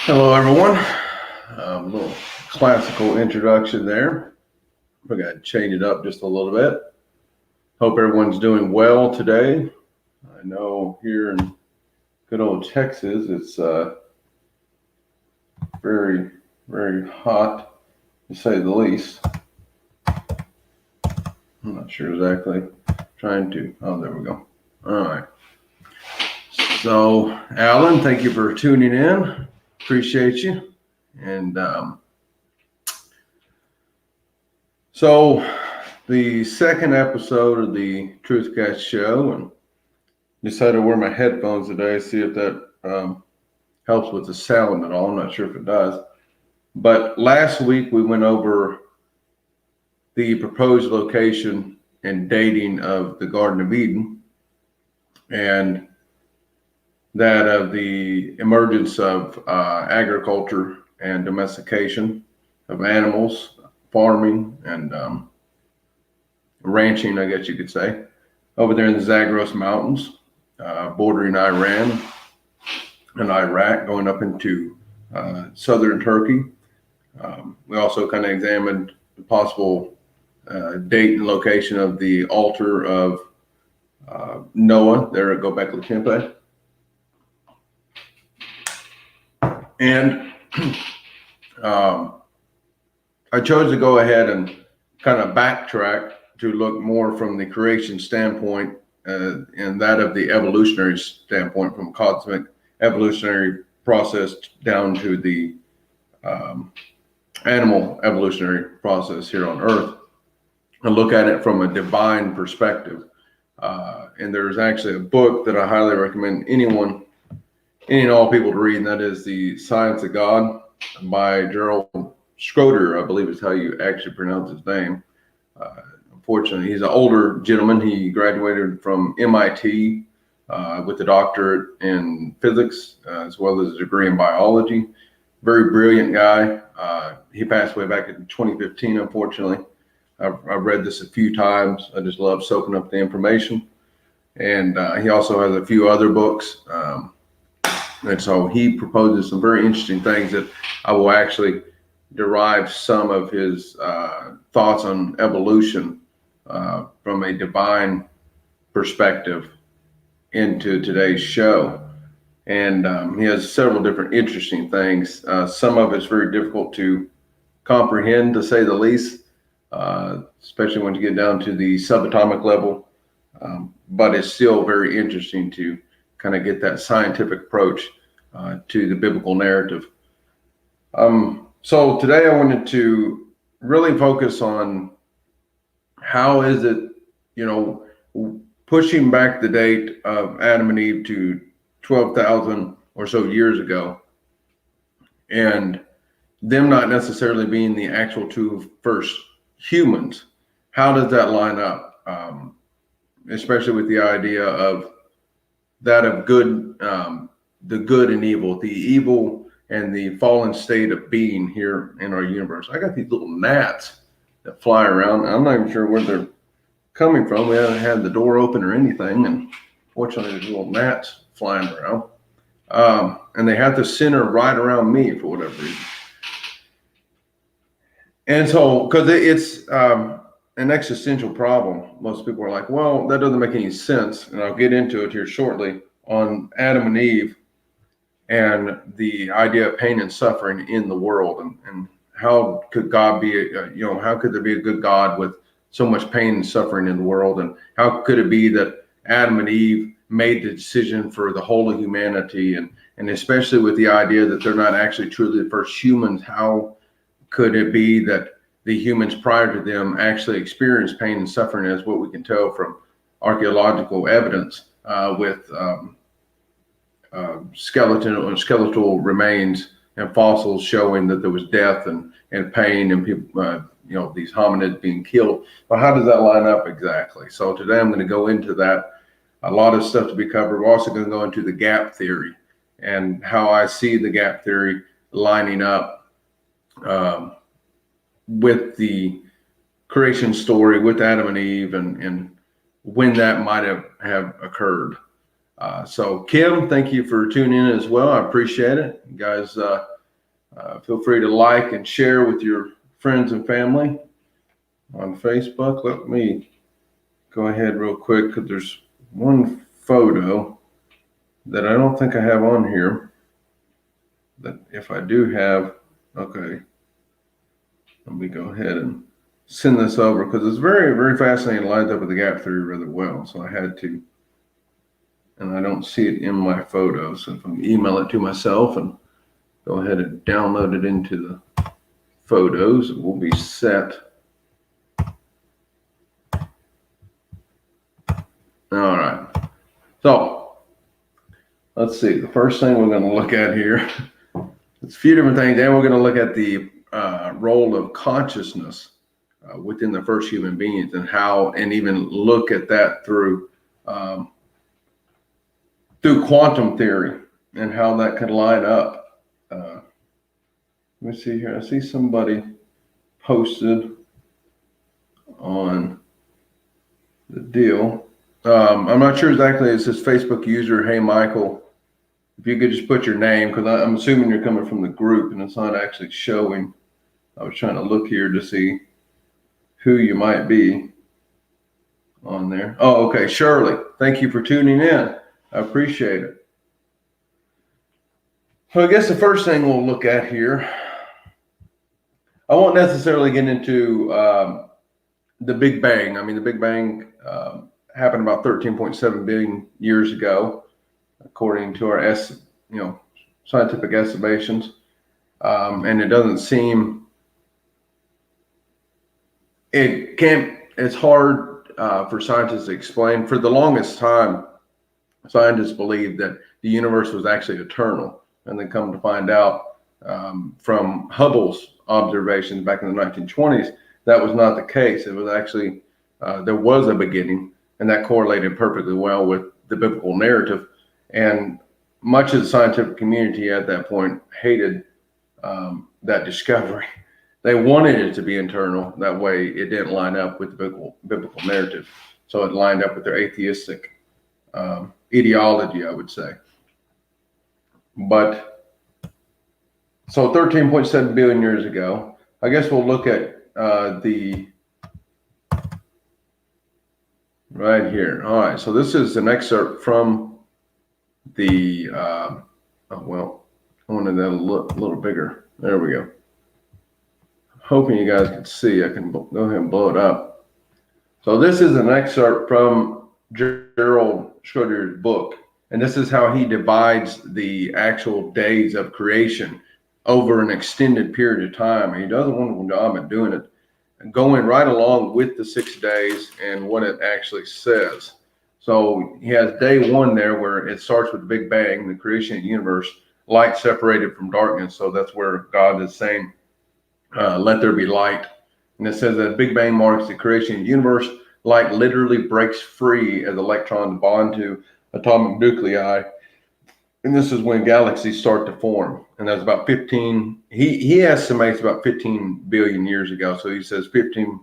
Hello, everyone. A little classical introduction there. We're going to change it up just a little bit. Hope everyone's doing well today. I know here in good old Texas, it's very, very hot, to say the least. I'm not sure exactly. Oh, there we go. All right. So, Alan, thank you for tuning in. Appreciate you. And so the second episode of the Truthcast show, and decided to wear my headphones today, see if that helps with the sound at all. I'm not sure if it does. But last week we went over the proposed location and dating of the Garden of Eden, and that of the emergence of agriculture and domestication of animals, farming and ranching, I guess you could say, over there in the Zagros Mountains, bordering Iran and Iraq, going up into southern Turkey. We also kind of examined the possible date and location of the altar of Noah there at Göbekli Tepe. And I chose to go ahead and kind of backtrack to look more from the creation standpoint and that of the evolutionary standpoint, from cosmic evolutionary process down to the animal evolutionary process here on Earth, and look at it from a divine perspective. And there's actually a book that I highly recommend any and all people to read, and that is The Science of God by Gerald Schroeder, I believe is how you actually pronounce his name. Unfortunately, he's an older gentleman. He graduated from MIT with a doctorate in physics, as well as a degree in biology. Very brilliant guy. He passed away back in 2015, unfortunately. I've read this a few times. I just love soaking up the information. And he also has a few other books. And so he proposes some very interesting things that I will actually derive some of his thoughts on evolution from a divine perspective into today's show. And he has several different interesting things. Some of it's very difficult to comprehend, to say the least, especially when you get down to the subatomic level. But it's still very interesting to kind of get that scientific approach to the biblical narrative. So today I wanted to really focus on how is it, pushing back the date of Adam and Eve to 12,000 or so years ago, and them not necessarily being the actual two first humans. How does that line up? Especially with the idea of that of good, the good and evil, the evil and the fallen state of being here in our universe. I got these little gnats that fly around. I'm not even sure where they're coming from. We haven't had the door open or anything, and fortunately, there's little gnats flying around. And they have to center right around me for whatever reason. And so, because it's an existential problem, most people are like, well, that doesn't make any sense. And I'll get into it here shortly on Adam and Eve and the idea of pain and suffering in the world, and how could God be, how could there be a good God with so much pain and suffering in the world? And how could it be that Adam and Eve made the decision for the whole of humanity? And especially with the idea that they're not actually truly the first humans, how could it be that the humans prior to them actually experienced pain and suffering, as what we can tell from archaeological evidence with skeletal remains and fossils showing that there was death and pain and people, these hominids being killed. But how does that line up exactly? So today I'm going to go into that. A lot of stuff to be covered. We're also going to go into the gap theory and how I see the gap theory lining up with the creation story with Adam and Eve and when that might have occurred. So Kim, thank you for tuning in as well. I appreciate it. You guys, feel free to like and share with your friends and family on Facebook. Let me go ahead real quick, because there's one photo that I don't think I have on here, that if I do have, okay, let me go ahead and send this over, because it's very, very fascinating. It lines up with the gap theory really well. So I had to, and I don't see it in my photos. So if I email it to myself and go ahead and download it into the photos, it will be set. All right. So let's see. The first thing we're going to look at here, it's a few different things. And we're going to look at the role of consciousness within the first human beings, and how, and even look at that through quantum theory and how that could line up. Let me see here. I see somebody posted on the deal. I'm not sure exactly. It's this Facebook user, Hey Michael. If you could just put your name, because I'm assuming you're coming from the group and it's not actually showing. I was trying to look here to see who you might be on there. Oh, okay. Shirley, thank you for tuning in. I appreciate it. So I guess the first thing we'll look at here, I won't necessarily get into the Big Bang. I mean, the Big Bang happened about 13.7 billion years ago, according to our scientific estimations. And it doesn't seem, it's hard for scientists to explain. For the longest time, scientists believed that the universe was actually eternal, and then come to find out from Hubble's observations back in the 1920s, that was not the case. It was actually, there was a beginning, and that correlated perfectly well with the biblical narrative. And much of the scientific community at that point hated that discovery. They wanted it to be eternal. That way it didn't line up with the biblical narrative. So it lined up with their atheistic ideology, I would say. But so 13.7 billion years ago, I guess we'll look at the right here. All right, so this is an excerpt from the, I wanted that a little bigger. There we go. Hoping you guys can see. I can go ahead and blow it up. So this is an excerpt from Gerald Schrodinger's book, and this is how he divides the actual days of creation over an extended period of time. And he does a wonderful job at doing it, going right along with the 6 days and what it actually says. So he has day one there, where it starts with the Big Bang, the creation of the universe, light separated from darkness. So that's where God is saying, let there be light. And it says that Big Bang marks the creation of the universe. Light literally breaks free as electrons bond to atomic nuclei. And this is when galaxies start to form. And that's about 15, he estimates about 15 billion years ago. So he says 15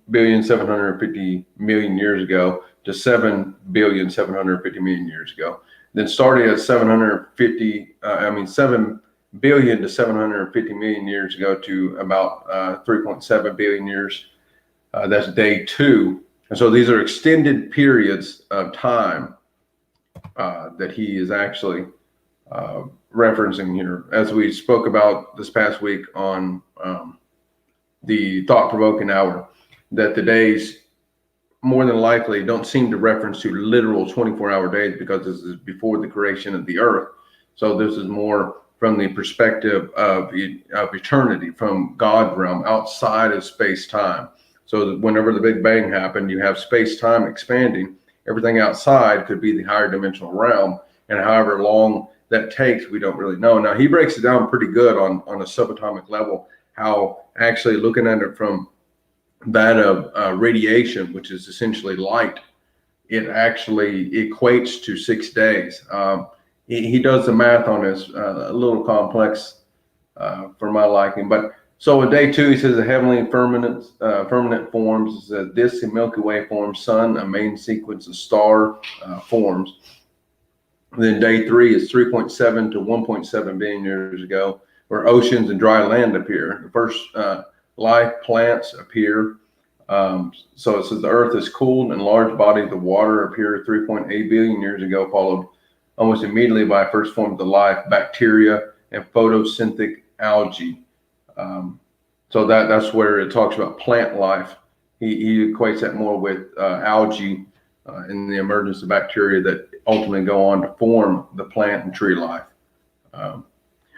billion 750 million years ago to 7 billion 750 million years ago. Then starting at 7 billion to 750 million years ago to about 3.7 billion years. That's day 2. And so these are extended periods of time that he is actually referencing here, as we spoke about this past week on the thought-provoking hour, that the days more than likely don't seem to reference to literal 24-hour days, because this is before the creation of the earth. So this is more from the perspective of eternity, from God's realm, outside of space-time. So that whenever the Big Bang happened, you have space-time expanding. Everything outside could be the higher dimensional realm, and however long that takes, we don't really know. Now, he breaks it down pretty good on a subatomic level, how actually looking at it from that of radiation, which is essentially light, it actually equates to 6 days. He does the math on this, a little complex for my liking. But so in day 2, he says the heavenly firmament forms, this in Milky Way forms, sun, a main sequence of star forms. Then day 3 is 3.7 to 1.7 billion years ago, where oceans and dry land appear. The first life plants appear. So it says the earth is cooled and large bodies of water appear 3.8 billion years ago, followed almost immediately by first forms of life, bacteria and photosynthetic algae. So that's where it talks about plant life. He equates that more with algae and the emergence of bacteria that ultimately go on to form the plant and tree life.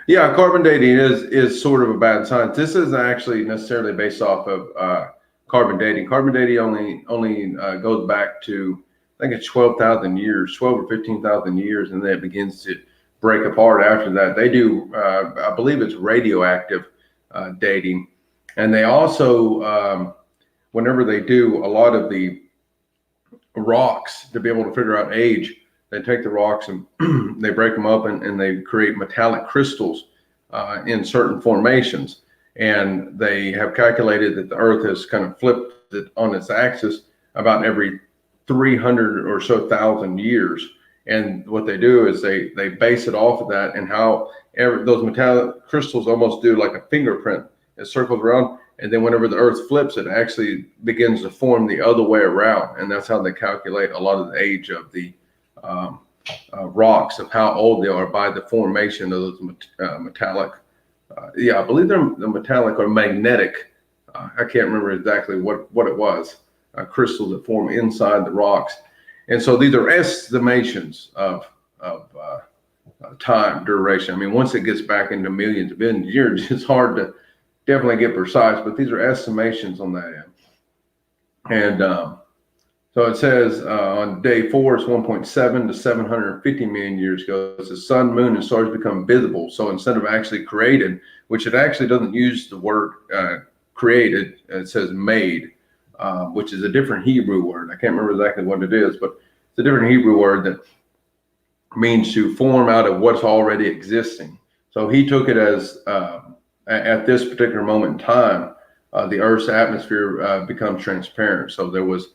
Yeah, carbon dating is sort of a bad science. This isn't actually necessarily based off of carbon dating. Carbon dating only goes back to, I think it's 12,000 years, 12 or 15,000 years, and then it begins to break apart after that. They do, I believe it's radioactive dating. And they also, whenever they do a lot of the rocks to be able to figure out age, they take the rocks and they break them up and they create metallic crystals in certain formations. And they have calculated that the earth has kind of flipped it on its axis about every 300 or so thousand years. And what they do is they base it off of that, and how those metallic crystals almost do like a fingerprint. It circles around, and then whenever the earth flips, it actually begins to form the other way around. And that's how they calculate a lot of the age of the rocks, of how old they are, by the formation of those metallic. I believe they're the metallic or magnetic. I can't remember exactly what it was. Crystals that form inside the rocks. And so these are estimations of time duration. I mean, once it gets back into millions of billions of years, it's hard to definitely get precise, but these are estimations on that end. And so it says on day 4, it's 1.7 to 750 million years ago. It's the sun, moon, and stars become visible. So instead of actually created, which it actually doesn't use the word created, it says made, which is a different Hebrew word. I can't remember exactly what it is, but it's a different Hebrew word that means to form out of what's already existing. So he took it as at this particular moment in time, the Earth's atmosphere becomes transparent. So there was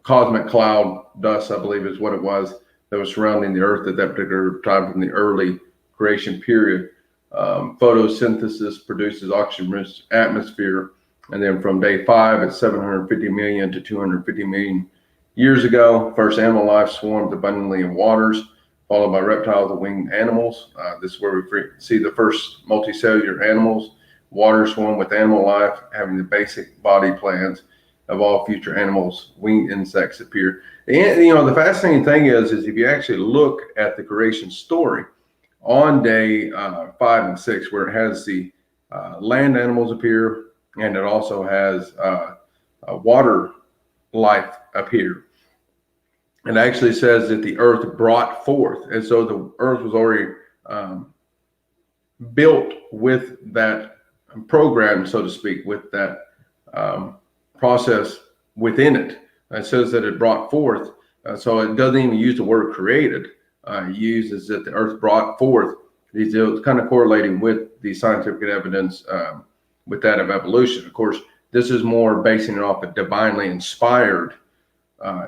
cosmic cloud dust, I believe is what it was, that was surrounding the Earth at that particular time from the early creation period. Photosynthesis produces oxygen-rich atmosphere. And then from day 5, it's 750 million to 250 million years ago. First animal life swarmed abundantly in waters, followed by reptiles and winged animals. This is where we see the first multicellular animals. Water swarm with animal life, having the basic body plans of all future animals. Winged insects appear. And, the fascinating thing is if you actually look at the creation story on day 5 and 6, where it has the land animals appear, and it also has water life appear. It actually says that the earth brought forth. And so the earth was already built with that program, so to speak, with that process within it. It says that it brought forth. So it doesn't even use the word created. It uses that the earth brought forth. These kind of correlating with the scientific evidence with that of evolution. Of course, this is more basing it off a divinely inspired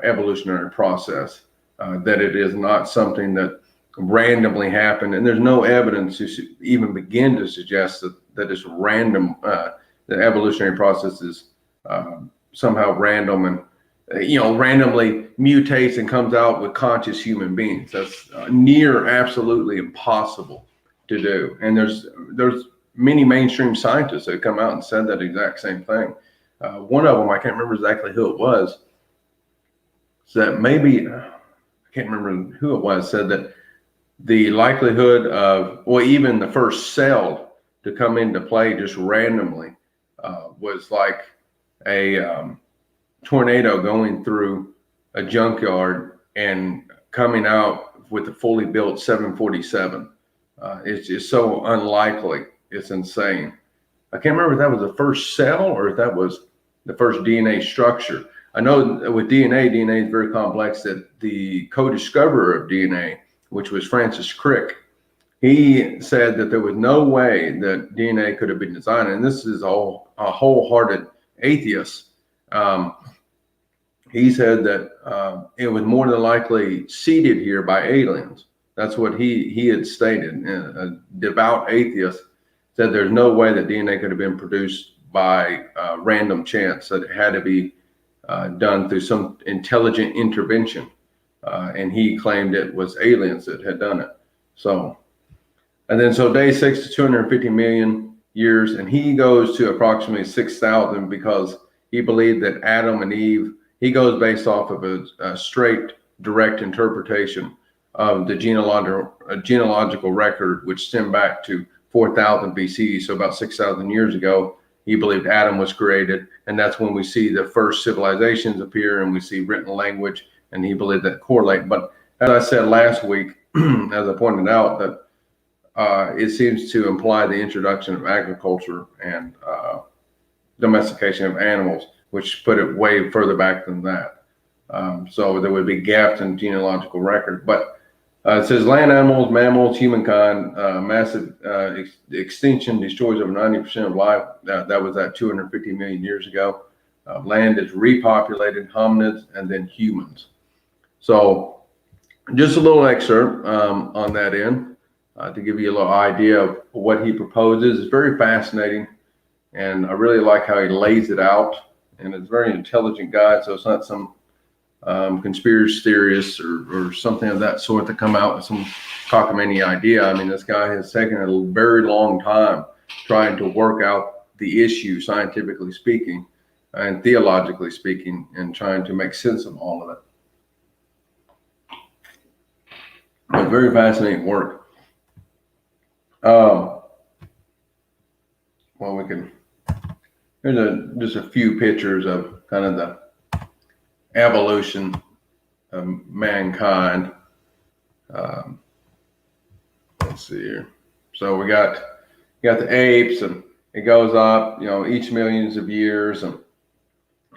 evolutionary process, that it is not something that randomly happened. And there's no evidence to even begin to suggest that it's random, the evolutionary process is somehow random and randomly mutates and comes out with conscious human beings. That's near absolutely impossible to do. And there's many mainstream scientists that come out and said that exact same thing. One of them, I can't remember exactly who it was, said maybe, I can't remember who it was, said that the likelihood of, well, even the first cell to come into play just randomly was like a tornado going through a junkyard and coming out with a fully built 747. It's just so unlikely. It's insane. I can't remember if that was the first cell or if that was the first DNA structure. I know with DNA is very complex, that the co-discoverer of DNA, which was Francis Crick, he said that there was no way that DNA could have been designed. And this is all a wholehearted atheist. He said that it was more than likely seeded here by aliens. That's what he had stated. A devout atheist said there's no way that DNA could have been produced by random chance, that it had to be done through some intelligent intervention. And he claimed it was aliens that had done it. So day 6 to 250 million years, and he goes to approximately 6,000 because he believed that Adam and Eve, he goes based off of a straight, direct interpretation of the genealogical record, which stemmed back to 4,000 BC, so about 6,000 years ago. He believed Adam was created, and that's when we see the first civilizations appear and we see written language, and he believed that correlate. But as I said last week, as I pointed out, that it seems to imply the introduction of agriculture and domestication of animals, which put it way further back than that. So there would be gaps in genealogical record. But it says land animals, mammals, humankind, massive extinction destroys over 90% of life. That was at 250 million years ago. Land is repopulated, hominids, and then humans. So just a little excerpt on that end to give you a little idea of what he proposes. It's very fascinating, and I really like how he lays it out. And it's a very intelligent guy, so it's not some conspiracy theorists or something of that sort that come out with some cockamamie idea. I mean, this guy has taken a very long time trying to work out the issue, scientifically speaking and theologically speaking, and trying to make sense of all of it. But very fascinating work. Well, we can, here's just a few pictures of kind of the evolution of mankind. Let's see here. So we got the apes, and it goes up, each millions of years, and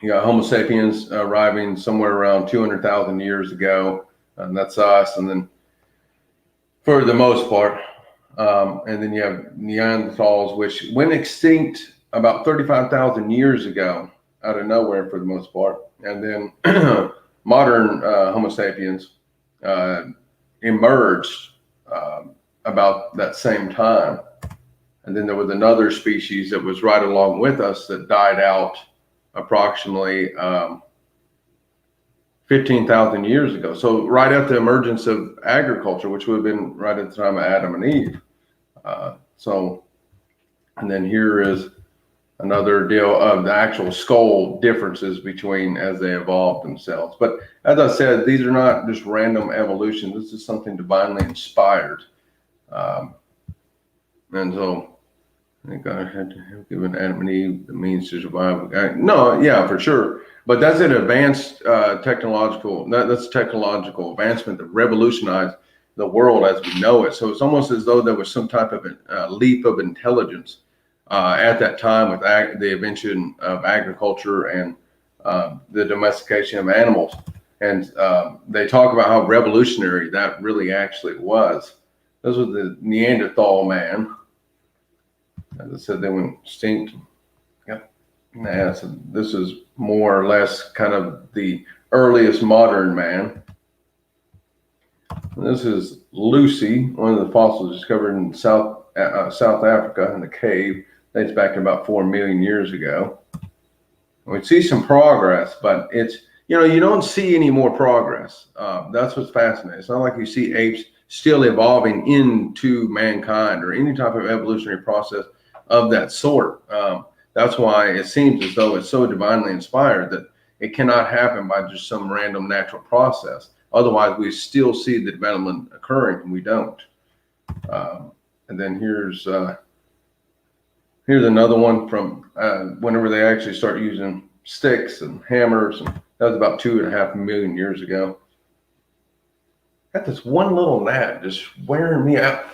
you got Homo sapiens arriving somewhere around 200,000 years ago, and that's us. And then for the most part, and then you have Neanderthals, which went extinct about 35,000 years ago out of nowhere for the most part. And then modern Homo sapiens emerged about that same time. And then there was another species that was right along with us that died out approximately 15,000 years ago. So right at the emergence of agriculture, which would have been right at the time of Adam and Eve. And then here is another deal of the actual skull differences between as they evolved themselves. But as I said, these are not just random evolution. This is something divinely inspired. And so I think God had to have given Adam and Eve the means to survive. No, yeah, for sure. But that's an advanced that's technological advancement that revolutionized the world as we know it. So it's almost as though there was some type of leap of intelligence at that time with the invention of agriculture and the domestication of animals. And they talk about how revolutionary that really actually was. This was the Neanderthal man. As I said, they went extinct. Yep. Yeah, so this is more or less kind of the earliest modern man. This is Lucy, one of the fossils discovered in South Africa in a cave. Dates back to about 4 million years ago. We see some progress, but it's, you don't see any more progress. That's what's fascinating. It's not like you see apes still evolving into mankind or any type of evolutionary process of that sort. That's why it seems as though it's so divinely inspired that it cannot happen by just some random natural process. Otherwise, we still see the development occurring, and we don't. And then here's another one from whenever they actually start using sticks and hammers, and that was about 2.5 million years ago. Got this one little gnat just wearing me out.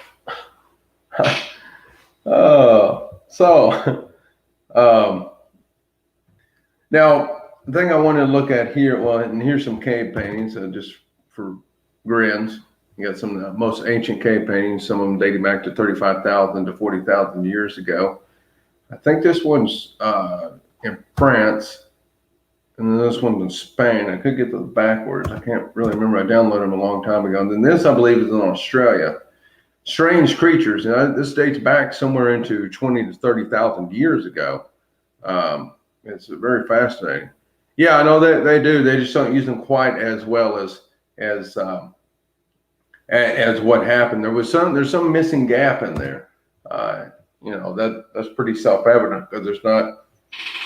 Now the thing I want to look at here, well, and here's some cave paintings, just for grins. You got some of the most ancient cave paintings, some of them dating back to 35,000 to 40,000 years ago. I think this one's in France, and then this one's in Spain. I could get those backwards. I can't really remember. I downloaded them a long time ago. And then this, I believe, is in Australia. Strange creatures. This dates back somewhere into 20 to 30,000 years ago. It's very fascinating. Yeah, I know that they do. They just don't use them quite as well as what happened. There's some missing gap in there. That's pretty self-evident because there's not,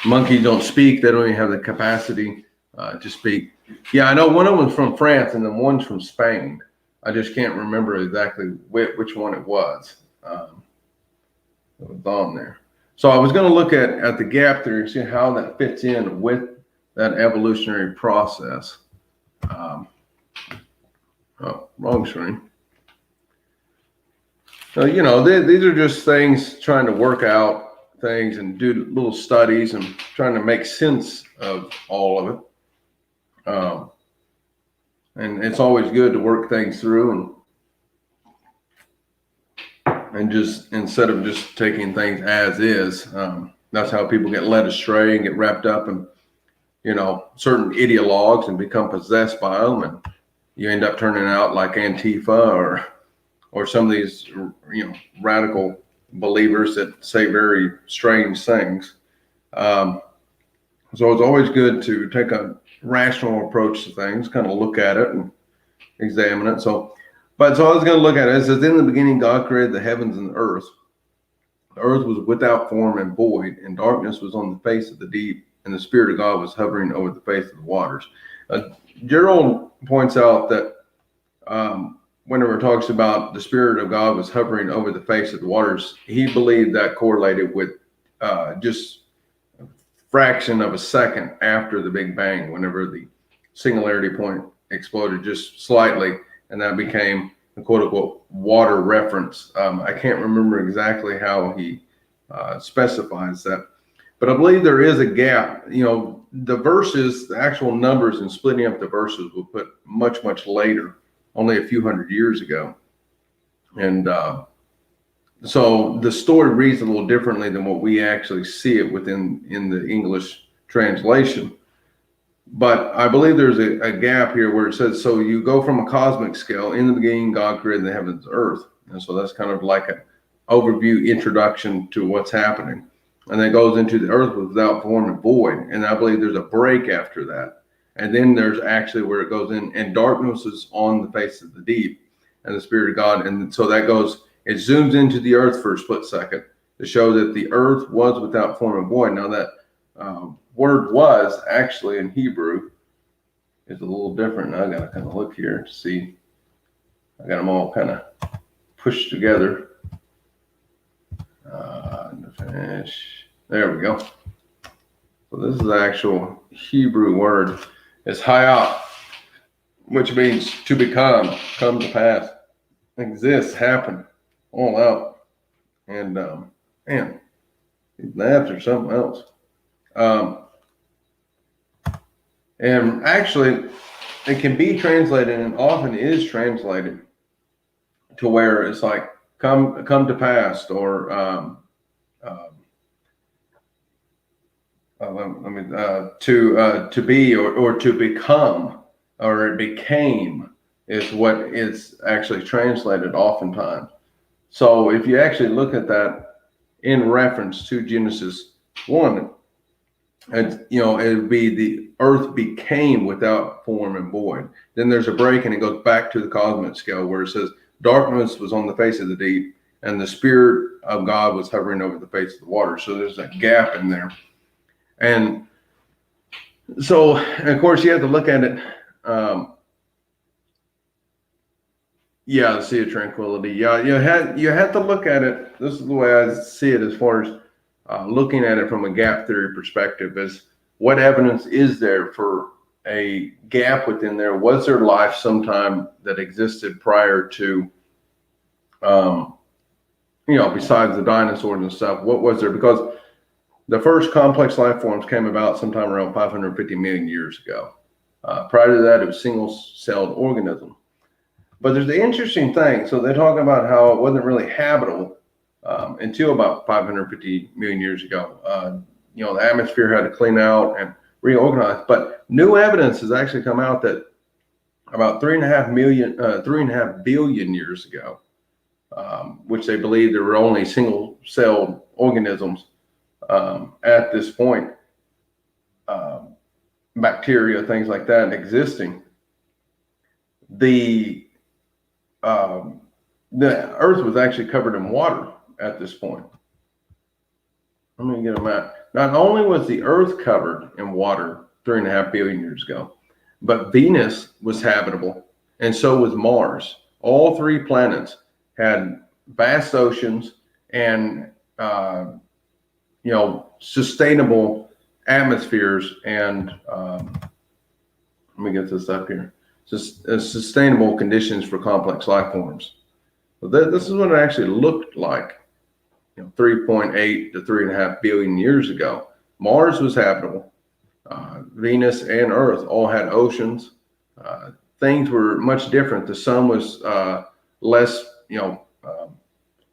monkeys don't speak. They don't even have the capacity to speak. Yeah, I know one of them's from France and then one's from Spain. I just can't remember exactly which one it was. It was on there. So I was going to look at the gap theory and see how that fits in with that evolutionary process. Wrong screen. So, these are just things trying to work out things and do little studies and trying to make sense of all of it. And it's always good to work things through and just, instead of just taking things as is, that's how people get led astray and get wrapped up in, certain ideologues and become possessed by them. And you end up turning out like Antifa or some of these, radical believers that say very strange things. So it's always good to take a rational approach to things, kind of look at it and examine it. So I was going to look at it. It says, in the beginning, God created the heavens and the earth. The earth was without form and void, and darkness was on the face of the deep, and the Spirit of God was hovering over the face of the waters. Gerald points out that whenever it talks about the Spirit of God was hovering over the face of the waters, he believed that correlated with just a fraction of a second after the Big Bang, whenever the singularity point exploded just slightly, and that became the quote-unquote water reference. I can't remember exactly how he specifies that, but I believe there is a gap. The verses, the actual numbers and splitting up the verses were put much, much later, only a few hundred years ago. And so the story reads a little differently than what we actually see it in the English translation. But I believe there's a gap here where it says, so you go from a cosmic scale, in the beginning, God created the heavens and earth. And so that's kind of like an overview introduction to what's happening. And then it goes into the earth without form and void. And I believe there's a break after that. And then there's actually where it goes in, and darkness is on the face of the deep, and the Spirit of God. And so that goes, it zooms into the earth for a split second to show that the earth was without form and void. Now that word was actually in Hebrew is a little different. I got to kind of look here to see. I got them all kind of pushed together. There we go. So this is the actual Hebrew word. It's hayat, which means to become, come to pass, exist, happen, all out. And man, these naps are something else. And actually, it can be translated, and often is translated, to where it's like come to pass, or to be, or to become, or it became, is what is actually translated oftentimes. So if you actually look at that in reference to Genesis 1, and it would be the earth became without form and void. Then there's a break, and it goes back to the cosmic scale where it says darkness was on the face of the deep, and the Spirit of God was hovering over the face of the water. So there's a gap in there. And so, of course, you have to look at it. The Sea of Tranquility. Yeah, you had to look at it. This is the way I see it, as far as looking at it from a gap theory perspective, is what evidence is there for a gap within there? Was there life sometime that existed prior to, besides the dinosaurs and stuff? What was there? Because the first complex life forms came about sometime around 550 million years ago. Prior to that, it was single-celled organism. But there's the interesting thing. So they talk about how it wasn't really habitable until about 550 million years ago. The atmosphere had to clean out and reorganize. But new evidence has actually come out that about 3.5 billion years ago, which they believe there were only single-celled organisms at this point, bacteria, things like that, existing. The earth was actually covered in water at this point. Let me get a map. Not only was the earth covered in water 3.5 billion years ago, but Venus was habitable, and so was Mars. All three planets had vast oceans and sustainable atmospheres, and let me get this up here. Just sustainable conditions for complex life forms. So this is what it actually looked like, 3.8 to 3.5 billion years ago. Mars was habitable. Venus and Earth all had oceans. Things were much different. The sun was less,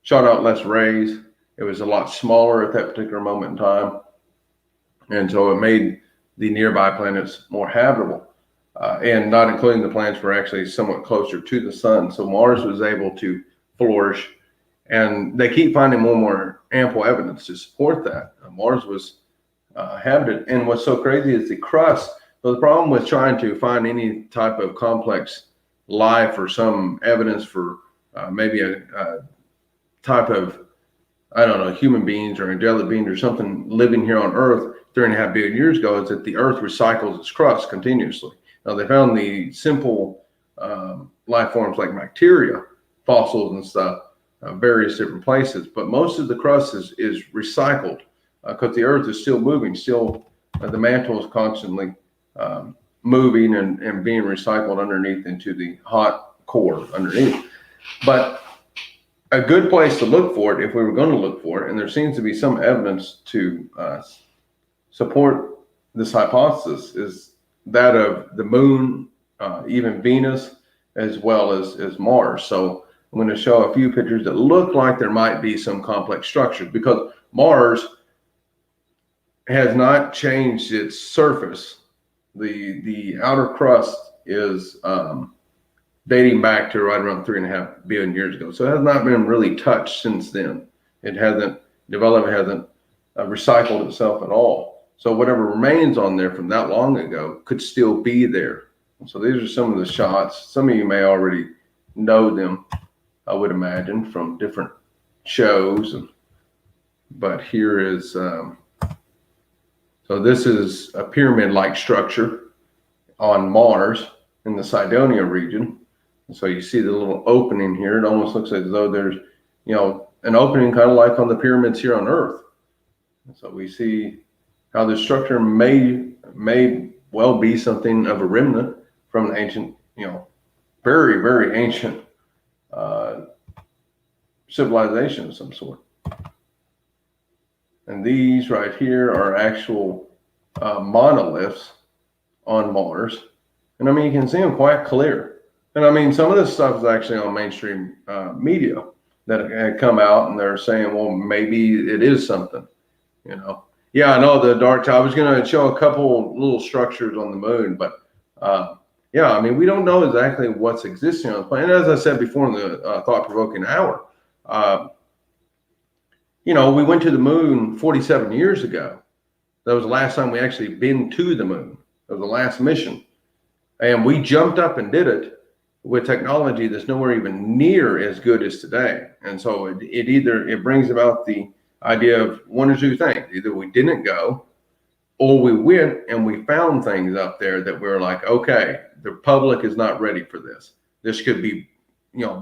shot out less rays. It was a lot smaller at that particular moment in time. And so it made the nearby planets more habitable. And not including the planets were actually somewhat closer to the sun. So Mars was able to flourish. And they keep finding more and more ample evidence to support that. Mars was habited. And what's so crazy is the crust. So the problem with trying to find any type of complex life, or some evidence for maybe a type of, human beings or angelic beings or something living here on Earth 3.5 billion years ago, is that the Earth recycles its crust continuously. Now, they found the simple life forms like bacteria, fossils and stuff, various different places, but most of the crust is recycled because the Earth is still moving, the mantle is constantly moving and being recycled underneath into the hot core underneath. But a good place to look for it, if we were going to look for it, and there seems to be some evidence to support this hypothesis, is that of the moon, even Venus, as well as Mars. So I'm going to show a few pictures that look like there might be some complex structures, because Mars has not changed its surface. The outer crust is dating back to right around 3.5 billion years ago. So it has not been really touched since then. It hasn't developed, hasn't recycled itself at all. So whatever remains on there from that long ago could still be there. So these are some of the shots. Some of you may already know them, I would imagine, from different shows. But here is, so this is a pyramid-like structure on Mars in the Cydonia region. And so you see the little opening here. It almost looks as though there's, an opening kind of like on the pyramids here on Earth. So we see how the structure may well be something of a remnant from an ancient, very, very ancient uh, civilization of some sort. And these right here are actual monoliths on Mars. And I mean, you can see them quite clear. And I mean, some of this stuff is actually on mainstream media that had come out and they're saying, well, maybe it is something, you know. Yeah, I know the dark side. I was going to show a couple little structures on the moon, but yeah, I mean, we don't know exactly what's existing on the planet. As I said before in the thought-provoking hour, we went to the moon 47 years ago. That was the last time we actually been to the moon. That was the last mission. And we jumped up and did it with technology that's nowhere even near as good as today. And so it brings about the idea of one or two things. Either we didn't go, or we went and we found things up there that we're like, okay, the public is not ready for this. This could be,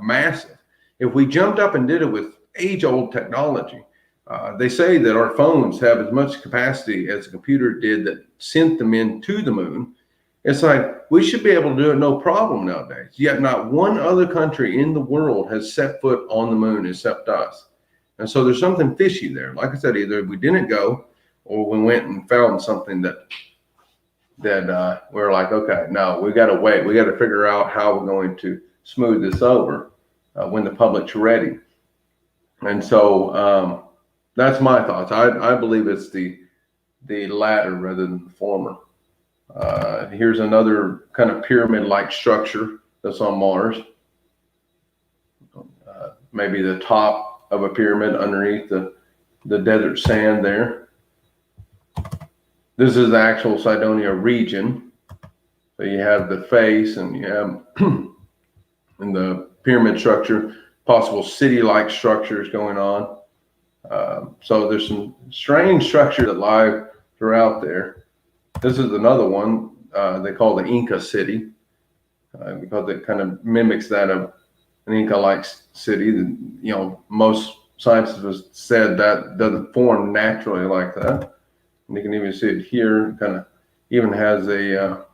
massive. If we jumped up and did it with age-old technology, they say that our phones have as much capacity as a computer did that sent them into the moon. It's like we should be able to do it no problem nowadays. Yet not one other country in the world has set foot on the moon except us. And so there's something fishy there. Like I said, either we didn't go or we went and found something that we're like, okay, no, we got to wait. We got to figure out how we're going to smooth this over when the public's ready. And so that's my thoughts. I believe it's the latter rather than the former. Here's another kind of pyramid-like structure that's on Mars. Maybe the top of a pyramid underneath the desert sand there. This is the actual Cydonia region. So you have the face and you have in the pyramid structure, possible city-like structures going on. So there's some strange structure that lie throughout there. This is another one they call the Inca city because it kind of mimics that of an Inca-like city. Most scientists have said that doesn't form naturally like that. And you can even see it here, kind of even has a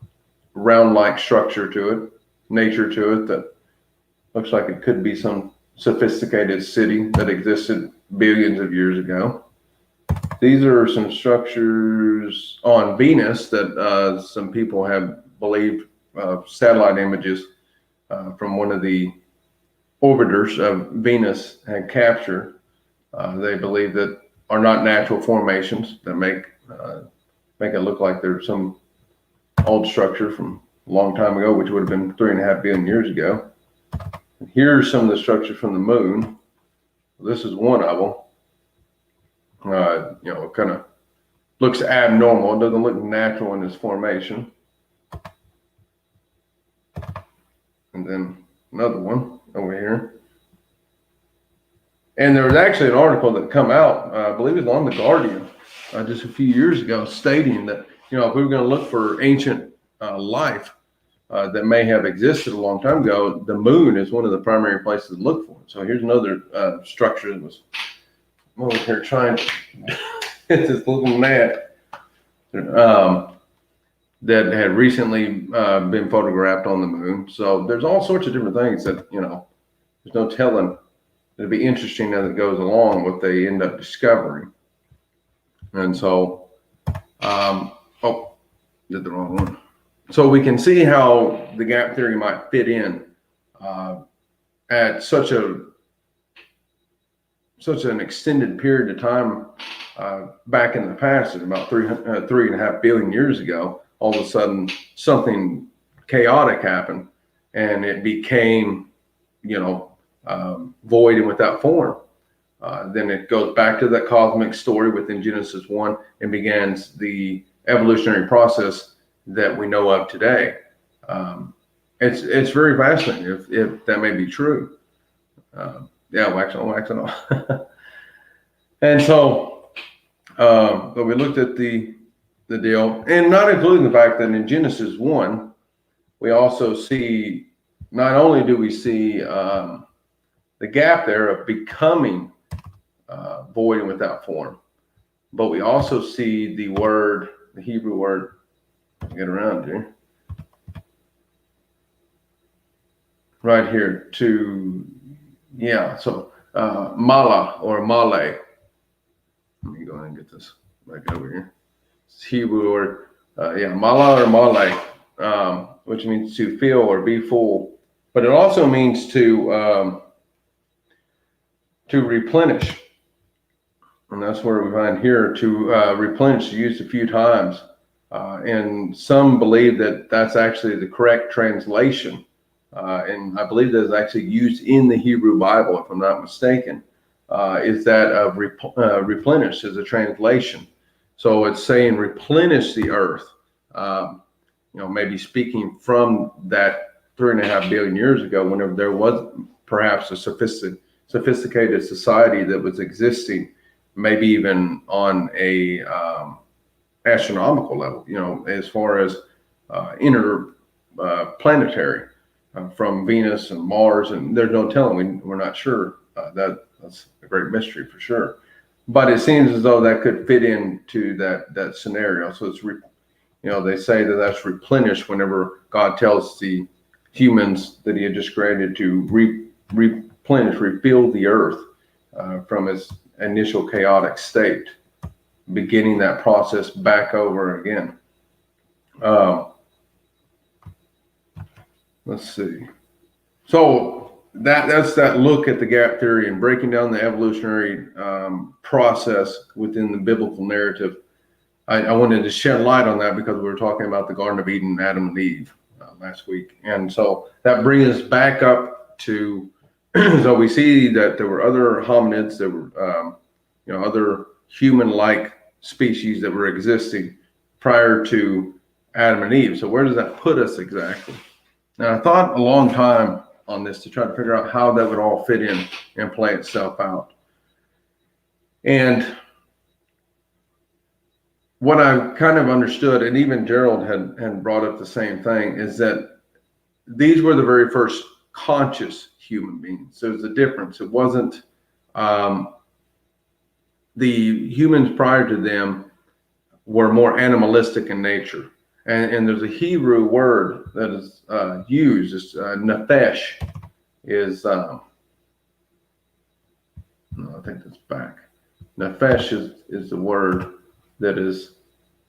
round-like structure to it, nature to it that looks like it could be some sophisticated city that existed billions of years ago. These are some structures on Venus that some people have believed satellite images from one of the orbiters of Venus had captured. They believe that are not natural formations that make it look like there's some old structure from a long time ago, which would have been 3.5 billion years ago. And here's some of the structure from the moon. This is one of them. It kind of looks abnormal. It doesn't look natural in its formation. And then another one over here. And there was actually an article that come out, I believe it was on The Guardian, just a few years ago, stating that, if we were going to look for ancient life that may have existed a long time ago, the moon is one of the primary places to look for. So here's another structure that was over here trying to hit this little net that had recently been photographed on the moon. So there's all sorts of different things that, there's no telling. It'll be interesting as it goes along what they end up discovering. And so, did the wrong one. So we can see how the gap theory might fit in at such an extended period of time back in the past, at about 3.5 billion years ago. All of a sudden, something chaotic happened, and it became, void and without form. Then it goes back to that cosmic story within Genesis 1 and begins the evolutionary process that we know of today. It's very fascinating if that may be true. Wax on. And so, but we looked at the deal, and not including the fact that in Genesis 1, we also see, not only do we see the gap there of becoming void and without form, but we also see the word, the Hebrew word, get around here, right here to, so mala or male. Let me go ahead and get this back over here. It's Hebrew word, mala or male, which means to fill or be full, but it also means to replenish. And that's where we find here to replenish, used a few times. And some believe that that's actually the correct translation. And I believe that is actually used in the Hebrew Bible, if I'm not mistaken, is that of replenish as a translation. So it's saying replenish the earth, maybe speaking from that 3.5 billion years ago, whenever there was perhaps a sophisticated society that was existing, maybe even on a astronomical level, as far as interplanetary from Venus and Mars, and there's no telling. We're not sure. That's a great mystery for sure. But it seems as though that could fit into that scenario. So it's they say that that's replenished whenever God tells the humans that He had just created to replenish, refill the earth from its initial chaotic state, beginning that process back over again. Let's see. So that's that look at the gap theory and breaking down the evolutionary process within the biblical narrative. I wanted to shed light on that because we were talking about the Garden of Eden, Adam and Eve last week. And so that brings us back up to, so we see that there were other hominids, there were, other human-like species that were existing prior to Adam and Eve. So where does that put us exactly? Now, I thought a long time on this to try to figure out how that would all fit in and play itself out. And what I kind of understood, and even Gerald had brought up the same thing, is that these were the very first conscious human beings. So there's a difference. It wasn't the humans prior to them were more animalistic in nature. And there's a Hebrew word that is used, it's nefesh, is, no, I think that's back. Nefesh is the word that is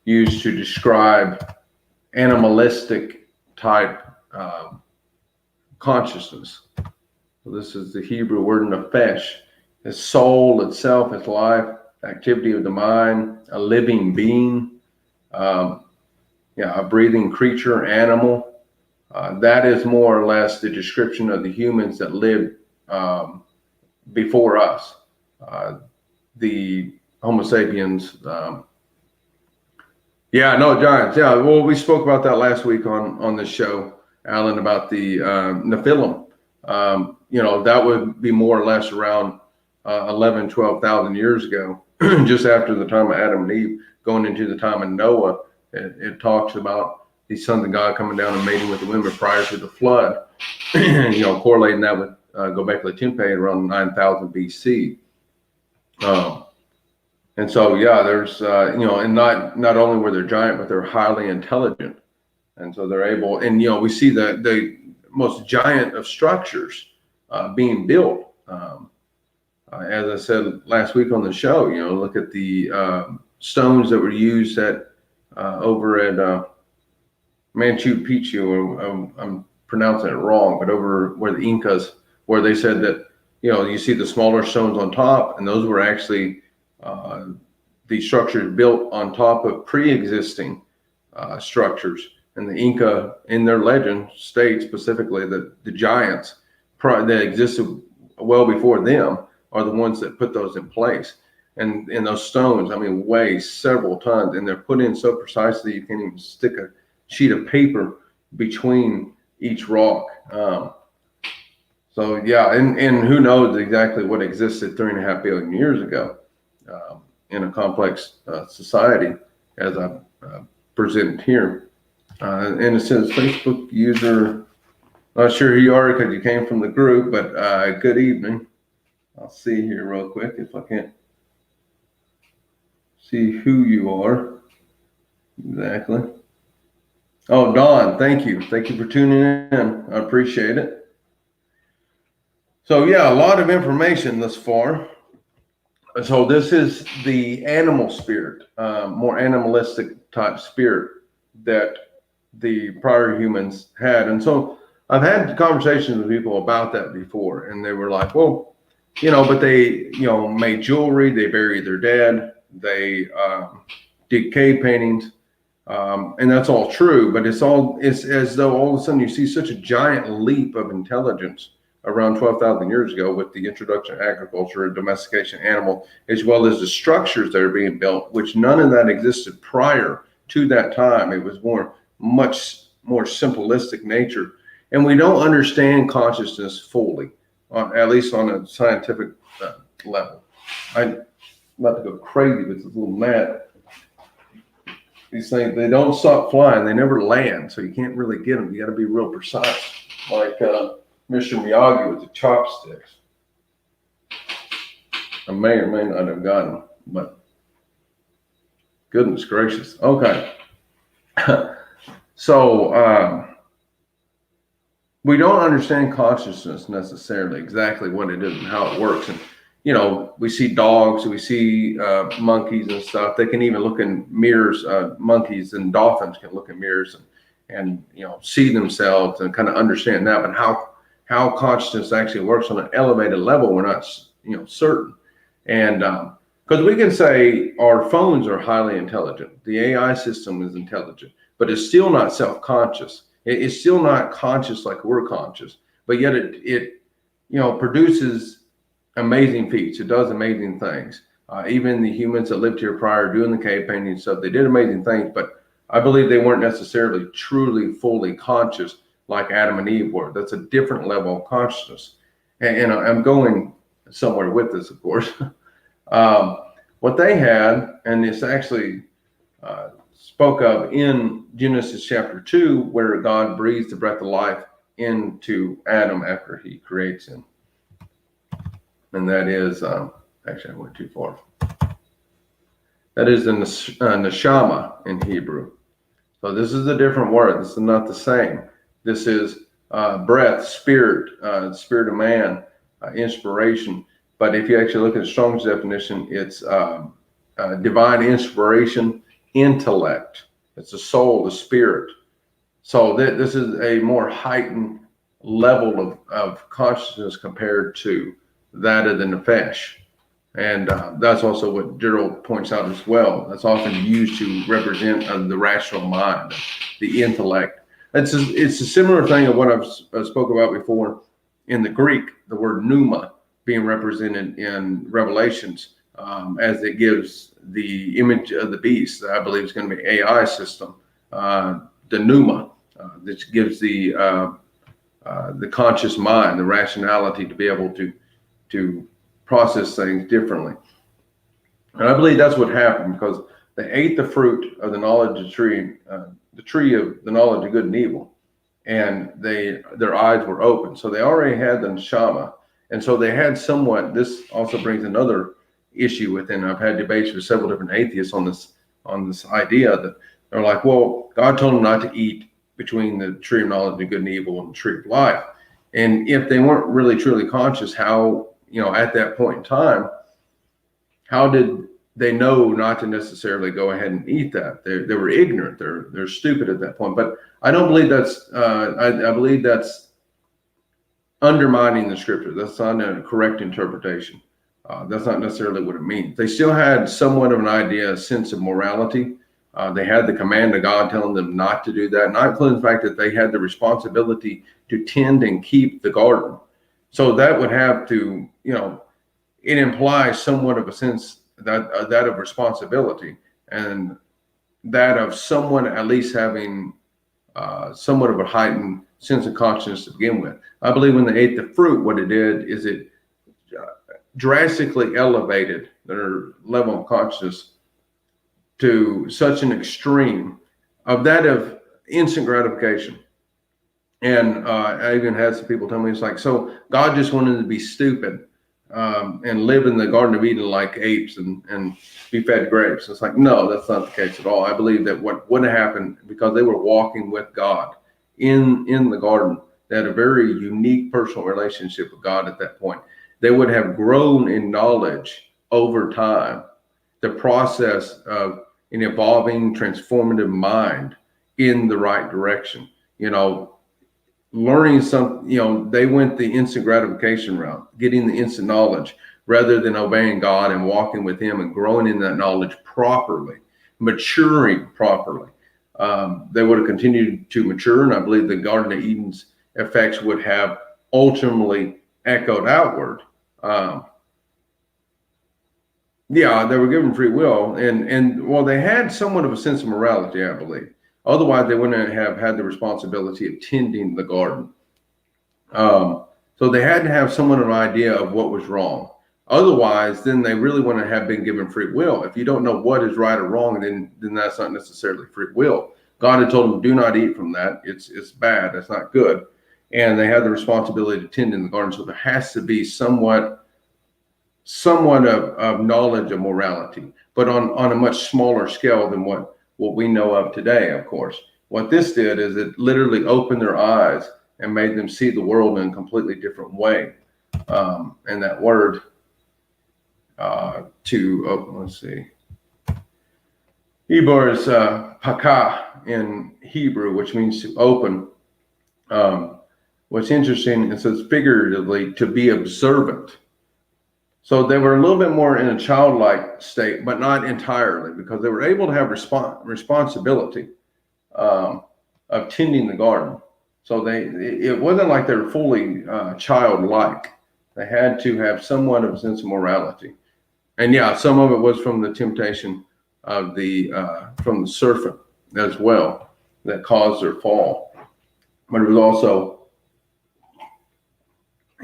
used to describe animalistic type consciousness. So this is the Hebrew word nefesh. It's soul itself, it's life, activity of the mind, a living being, a breathing creature, animal. That is more or less the description of the humans that lived before us. The Homo sapiens. Giants. Yeah, well, we spoke about that last week on this show, Alan, about the Nephilim. That would be more or less around 11, 12,000 years ago, just after the time of Adam and Eve, going into the time of Noah. It talks about the sons of God coming down and mating with the women prior to the flood, correlating that with Göbekli Tepe around 9,000 BC. And so, there's, and not only were they giant, but they're highly intelligent. And so they're able, and, we see the most giant of structures being built. As I said last week on the show, look at the stones that were used over at Machu Picchu. I'm pronouncing it wrong, but over where the Incas, where they said that, you see the smaller stones on top, and those were actually the structures built on top of pre-existing structures. And the Inca, in their legend, states specifically that the giants that existed well before them are the ones that put those in place. And those stones, weigh several tons, and they're put in so precisely you can't even stick a sheet of paper between each rock. And who knows exactly what existed 3.5 billion years ago in a complex society, as I presented here. And it says Facebook user, not sure who you are because you came from the group, but good evening. I'll see here real quick if I can't see who you are exactly. Oh, Don, thank you. Thank you for tuning in. I appreciate it. So yeah, a lot of information thus far. So this is the animal spirit, more animalistic type spirit that the prior humans had. And so I've had conversations with people about that before, and they were like, well, but they, made jewelry, they buried their dead, they did cave paintings, and that's all true, but it's as though all of a sudden you see such a giant leap of intelligence around 12,000 years ago with the introduction of agriculture and domestication of animal, as well as the structures that are being built, which none of that existed prior to that time. It was much more simplistic nature. And we don't understand consciousness fully, at least on a scientific level. I'm about to go crazy with this little gnat. These things, they don't stop flying. They never land, so you can't really get them. You got to be real precise, like Mr. Miyagi with the chopsticks. I may or may not have gotten them, but goodness gracious. Okay. So we don't understand consciousness necessarily, exactly what it is and how it works. And we see dogs, we see monkeys and stuff. They can even look in mirrors. Monkeys and dolphins can look in mirrors and see themselves and kind of understand that. But how consciousness actually works on an elevated level, we're not certain. And because we can say our phones are highly intelligent, the AI system is intelligent, but it's still not self-conscious. It's still not conscious like we're conscious, but yet it produces amazing feats. It does amazing things. Even the humans that lived here prior doing the cave painting stuff, they did amazing things, but I believe they weren't necessarily truly fully conscious like Adam and Eve were. That's a different level of consciousness. And I'm going somewhere with this, of course. What they had, and it's actually spoke of in Genesis chapter 2, where God breathes the breath of life into Adam after he creates him. And that is, actually I went too far. That is the neshama in Hebrew. So this is a different word. This is not the same. This is breath, spirit, spirit of man, inspiration. But if you actually look at Strong's definition, it's divine inspiration, intellect. It's the soul, the spirit. So this is a more heightened level of consciousness compared to that of the nefesh. And that's also what Gerald points out as well. That's often used to represent the rational mind, the intellect. It's a similar thing of what I've spoke about before in the Greek, the word pneuma being represented in Revelations as it gives the image of the beast that I believe is going to be AI system, the pneuma, that gives the conscious mind, the rationality to be able to process things differently. And I believe that's what happened because they ate the fruit of the knowledge of the tree of the knowledge of good and evil, and their eyes were open. So they already had the neshama, and so they had somewhat. This also brings another issue within. I've had debates with several different atheists on this idea that they're like, well, God told them not to eat between the tree of knowledge of good and evil and the tree of life. And if they weren't really truly conscious, how at that point in time, how did they know not to necessarily go ahead and eat that? They were ignorant. They're stupid at that point. But I don't believe that's. I believe that's undermining the scripture. That's not a correct interpretation. That's not necessarily what it means. They still had somewhat of an idea, a sense of morality. They had the command of God telling them not to do that, not including the fact that they had the responsibility to tend and keep the garden. So that would have to, it implies somewhat of a sense that of responsibility and that of someone at least having somewhat of a heightened sense of consciousness to begin with. I believe when they ate the fruit, what it did is it drastically elevated their level of consciousness to such an extreme of that of instant gratification. And I even had some people tell me, it's like, so God just wanted to be stupid and live in the Garden of Eden like apes and be fed grapes. It's like, no, that's not the case at all. I believe that what would have happened, because they were walking with God in the garden, they had a very unique personal relationship with God at that point. They would have grown in knowledge over time, the process of an evolving, transformative mind in the right direction. Learning they went the instant gratification route, getting the instant knowledge rather than obeying God and walking with Him and growing in that knowledge properly, maturing properly. They would have continued to mature, and I believe the Garden of Eden's effects would have ultimately echoed outward. They were given free will, and well, they had somewhat of a sense of morality, I believe. Otherwise, they wouldn't have had the responsibility of tending the garden. So they had to have somewhat of an idea of what was wrong. Otherwise, then they really wouldn't have been given free will. If you don't know what is right or wrong, then that's not necessarily free will. God had told them, do not eat from that. It's bad. It's not good. And they had the responsibility to tend in the garden. So there has to be somewhat of knowledge of morality, but on a much smaller scale than what we know of today, of course. What this did is it literally opened their eyes and made them see the world in a completely different way. And that word let's see. Hebrew is pakah in Hebrew, which means to open. What's interesting, it says figuratively to be observant. So they were a little bit more in a childlike state, but not entirely, because they were able to have responsibility of tending the garden. So it wasn't like they were fully childlike. They had to have somewhat of a sense of morality. And some of it was from the temptation of from the serpent as well that caused their fall. But it was also,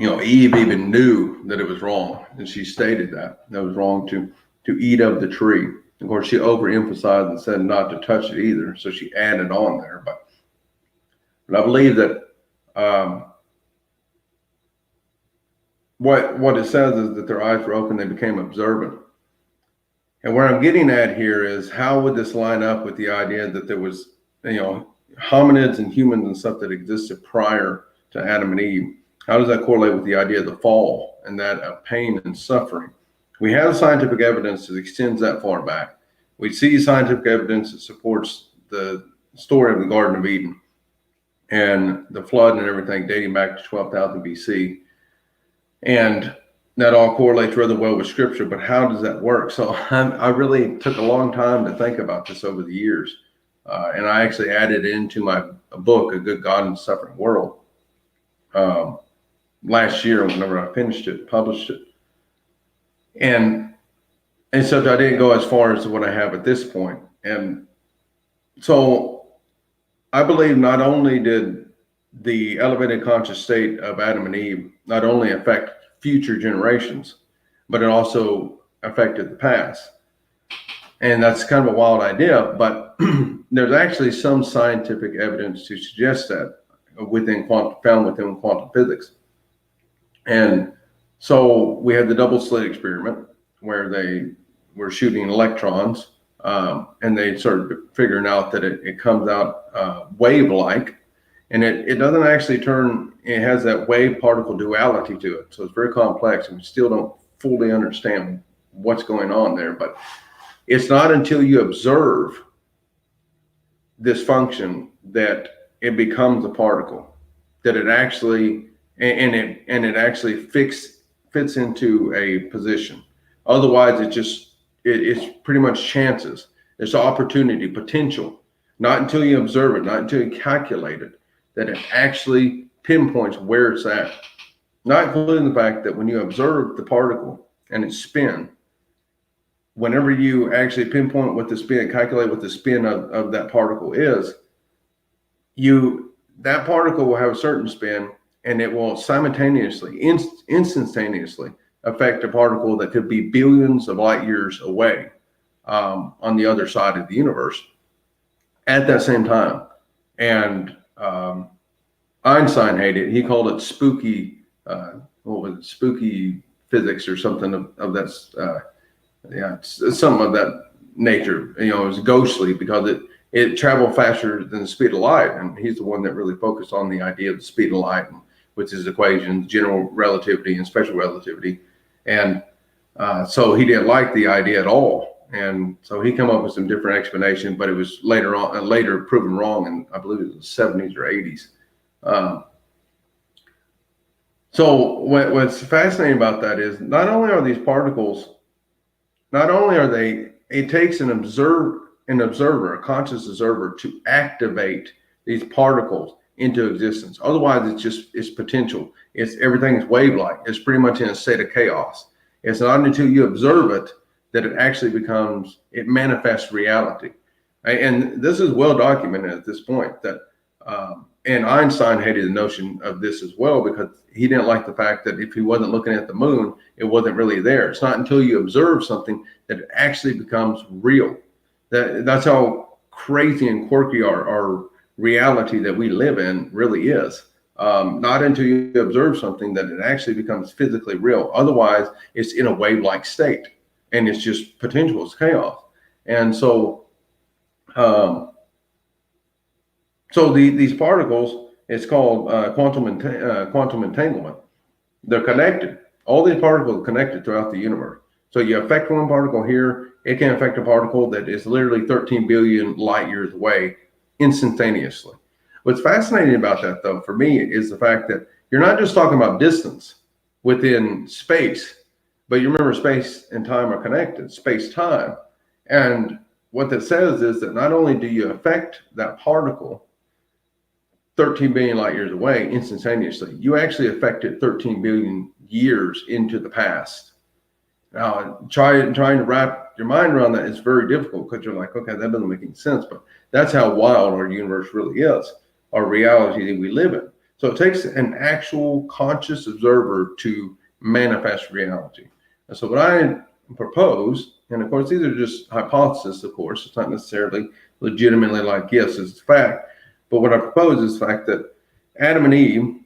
Eve even knew that it was wrong, and she stated that it was wrong to eat of the tree. Of course, she overemphasized and said not to touch it either, so she added on there. But I believe that what it says is that their eyes were open, they became observant. And where I'm getting at here is, how would this line up with the idea that there was, hominids and humans and stuff that existed prior to Adam and Eve? How does that correlate with the idea of the fall and that of pain and suffering? We have scientific evidence that extends that far back. We see scientific evidence that supports the story of the Garden of Eden and the flood and everything dating back to 12,000 BC. And that all correlates rather well with Scripture, but how does that work? So I really took a long time to think about this over the years. And I actually added into my book, A Good God in a Suffering World, last year whenever I published it. And so I didn't go as far as what I have at this point. And so I believe not only did the elevated conscious state of Adam and Eve not only affect future generations, but it also affected the past. And that's kind of a wild idea, but there's actually some scientific evidence to suggest that found within quantum physics. And so we had the double slit experiment where they were shooting electrons, and they started figuring out that it comes out wave-like, and it doesn't actually turn. It has that wave particle duality to it, so it's very complex, and we still don't fully understand what's going on there. But it's not until you observe this function that it becomes a particle, that it actually it actually fits into a position. Otherwise, it's pretty much chances. It's opportunity, potential. Not until you observe it, not until you calculate it, that it actually pinpoints where it's at. Not including the fact that when you observe the particle and its spin, whenever you actually pinpoint what the spin, calculate what the spin of that particle is, that particle will have a certain spin, and it will simultaneously, instantaneously affect a particle that could be billions of light years away on the other side of the universe at that same time. And Einstein hated it. He called it spooky, spooky physics or something of that. It's something of that nature. It was ghostly because it traveled faster than the speed of light, and he's the one that really focused on the idea of the speed of light with his equations, general relativity and special relativity, and so he didn't like the idea at all. And so he came up with some different explanation, but it was later proven wrong, and I believe it was the 70s or 80s. So what's fascinating about that is not only are these particles, it takes an observer, a conscious observer, to activate these particles into existence. Otherwise, it's potential. Everything's wave-like. It's pretty much in a state of chaos. It's not until you observe it that it manifests reality. And this is well documented at this point that, and Einstein hated the notion of this as well, because he didn't like the fact that if he wasn't looking at the moon, it wasn't really there. It's not until you observe something that it actually becomes real. That's how crazy and quirky our reality that we live in really is. Not until you observe something that it actually becomes physically real. Otherwise, it's in a wave-like state, and it's just potential, it's chaos. And so, these particles, it's called quantum entanglement. They're connected. All these particles are connected throughout the universe. So you affect one particle here, it can affect a particle that is literally 13 billion light years away instantaneously. What's fascinating about that, though, for me, is the fact that you're not just talking about distance within space, but you remember space and time are connected, space-time. And what that says is that not only do you affect that particle 13 billion light years away instantaneously, you actually affect it 13 billion years into the past. Now, trying to wrap your mind around that is very difficult, because you're like, okay, that doesn't make any sense. But that's how wild our universe really is, our reality that we live in. So it takes an actual conscious observer to manifest reality. And so what I propose, and of course, these are just hypotheses, of course, it's not necessarily legitimately like, yes, it's a fact. But what I propose is the fact that Adam and Eve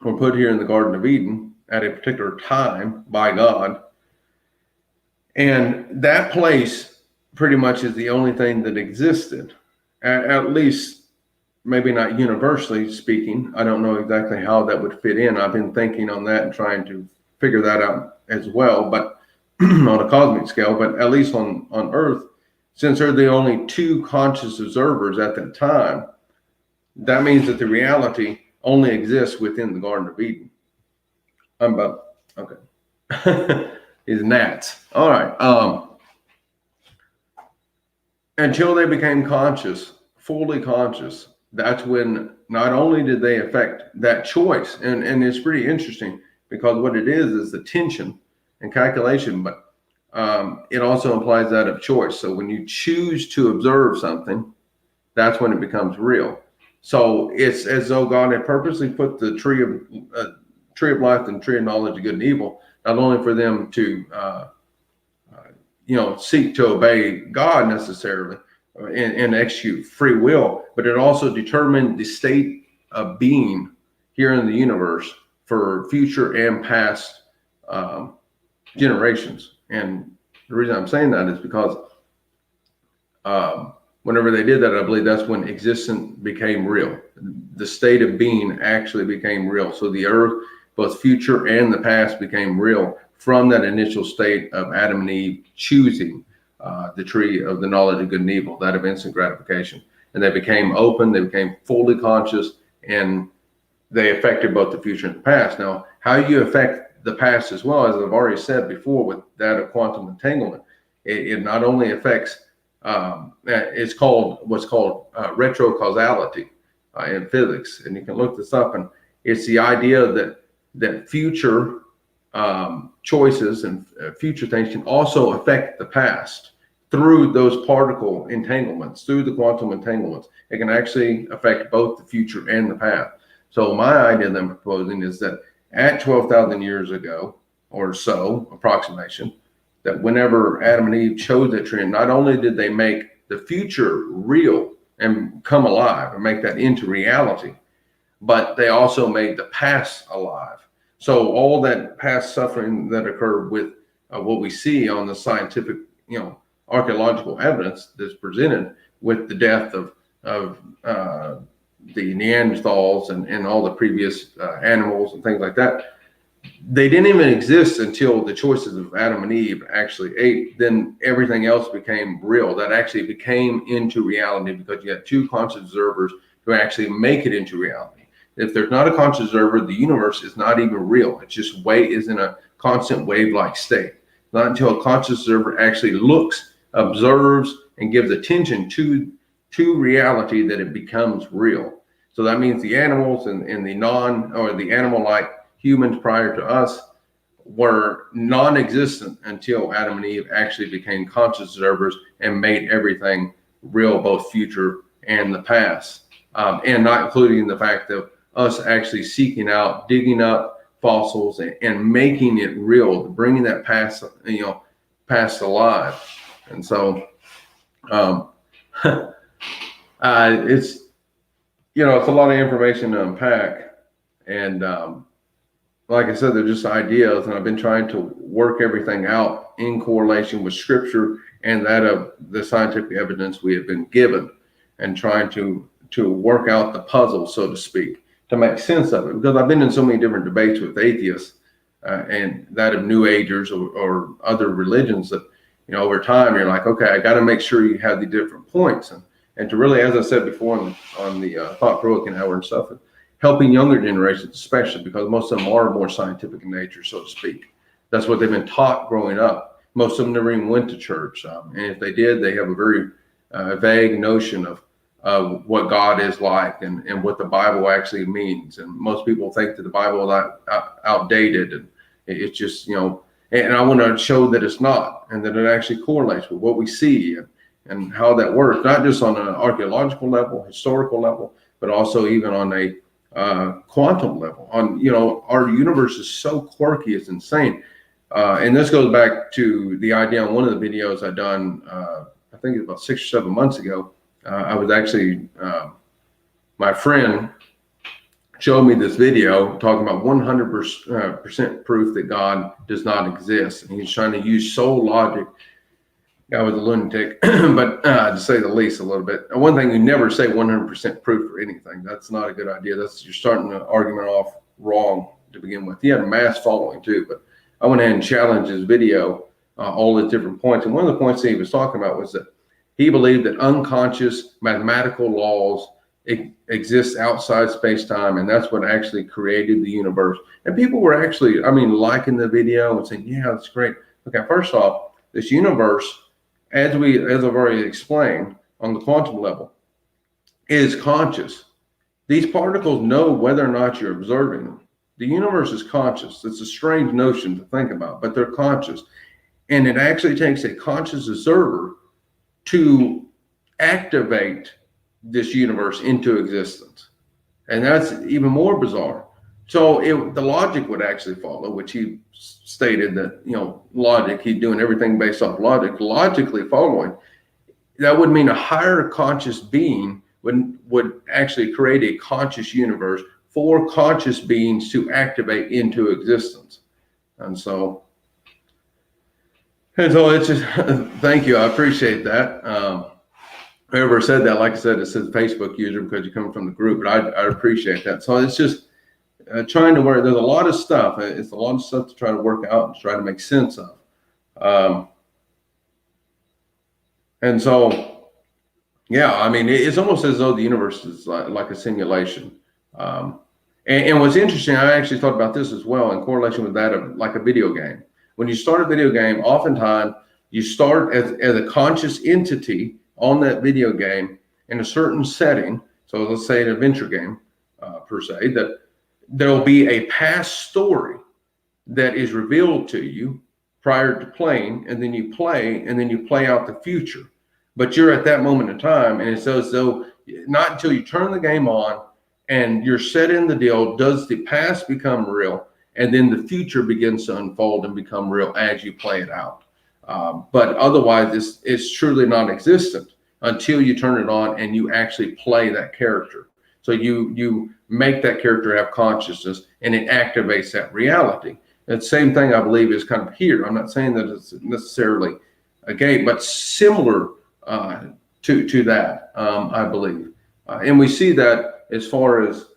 were put here in the Garden of Eden at a particular time by God. And that place pretty much is the only thing that existed, at least maybe not universally speaking. I don't know exactly how that would fit in. I've been thinking on that and trying to figure that out as well, but on a cosmic scale, but at least on Earth, since they're the only two conscious observers at that time, that means that the reality only exists within the Garden of Eden. Okay. These gnats. All right. Until they became conscious, fully conscious, that's when not only did they affect that choice, and it's pretty interesting, because what it is the tension and calculation, but it also implies that of choice. So when you choose to observe something, that's when it becomes real. So it's as though God had purposely put the tree of life and tree of knowledge of good and evil, not only for them to seek to obey God necessarily and execute free will, but it also determined the state of being here in the universe for future and past generations. And the reason I'm saying that is because whenever they did that, I believe that's when existence became real. The state of being actually became real. So the earth, both future and the past, became real from that initial state of Adam and Eve choosing the tree of the knowledge of good and evil, that of instant gratification. And they became open, they became fully conscious, and they affected both the future and the past. Now, how you affect the past as well, as I've already said before with that of quantum entanglement, it not only affects, it's called what's called retrocausality in physics. And you can look this up, and it's the idea that future choices and future things can also affect the past through those particle entanglements, through the quantum entanglements. It can actually affect both the future and the past. So my idea that I'm proposing is that at 12,000 years ago or so, approximation, that whenever Adam and Eve chose that tree, not only did they make the future real and come alive and make that into reality, but they also made the past alive. So all that past suffering that occurred with what we see on the scientific, archaeological evidence that's presented with the death of the Neanderthals and all the previous animals and things like that, they didn't even exist until the choices of Adam and Eve actually ate. Then everything else became real. That actually became into reality because you had two conscious observers who actually make it into reality. If there's not a conscious observer, the universe is not even real. It's just is in a constant wave-like state. Not until a conscious observer actually looks, observes, and gives attention to reality that it becomes real. So that means the animals and the animal-like humans prior to us were non-existent until Adam and Eve actually became conscious observers and made everything real, both future and the past, and not including the fact of us actually seeking out, digging up fossils and making it real, bringing that past alive. And so it's it's a lot of information to unpack, and like I said, they're just ideas, and I've been trying to work everything out in correlation with scripture and that of the scientific evidence we have been given, and trying to work out the puzzle, so to speak, to make sense of it. Because I've been in so many different debates with atheists and that of New Agers or other religions that, over time you're like, okay, I got to make sure you have the different points, and to really, as I said before on the thought-provoking hour and stuff, helping younger generations, especially because most of them are more scientific in nature, so to speak. That's what they've been taught growing up. Most of them never even went to church. And if they did, they have a very vague notion of what God is like and what the Bible actually means. And most people think that the Bible is outdated, and it's just, and I want to show that it's not, and that it actually correlates with what we see and how that works, not just on an archaeological level, historical level, but also even on a quantum level. Our universe is so quirky, it's insane. And this goes back to the idea on one of the videos I done, I think it's about 6 or 7 months ago. I was actually, my friend showed me this video talking about 100% proof that God does not exist. And he's trying to use soul logic. Guy was a lunatic, but to say the least, a little bit. And one thing, you never say 100% proof for anything. That's not a good idea. You're starting the argument off wrong to begin with. He had a mass following too, but I went ahead and challenged his video, all his different points. And one of the points that he was talking about was that he believed that unconscious mathematical laws exist outside space-time, and that's what actually created the universe. And people were actually, liking the video and saying, yeah, that's great. Okay, first off, this universe, as I've already explained on the quantum level, is conscious. These particles know whether or not you're observing them. The universe is conscious. It's a strange notion to think about, but they're conscious. And it actually takes a conscious observer to activate this universe into existence. And that's even more bizarre. So the logic would actually follow, which he stated that, logic, he's doing everything based off logic, logically following. That would mean a higher conscious being would actually create a conscious universe for conscious beings to activate into existence. And so it's just, thank you. I appreciate that. Whoever said that, like I said, it says Facebook user because you come from the group, but I appreciate that. So it's just, trying to work. There's a lot of stuff. It's a lot of stuff to try to work out and try to make sense of. And so, yeah, it's almost as though the universe is like a simulation. And what's interesting, I actually thought about this as well in correlation with that of like a video game. When you start a video game, oftentimes you start as a conscious entity on that video game in a certain setting. So let's say an adventure game, per se, that there'll be a past story that is revealed to you prior to playing, and then you play out the future. But you're at that moment in time, and it's as though not until you turn the game on and you're set in the deal, does the past become real, and then the future begins to unfold and become real as you play it out. But otherwise, it's truly non-existent until you turn it on and you actually play that character. So you make that character have consciousness, and it activates that reality. And the same thing I believe is kind of here. I'm not saying that it's necessarily a gate, but similar to that, I believe. And we see that as far as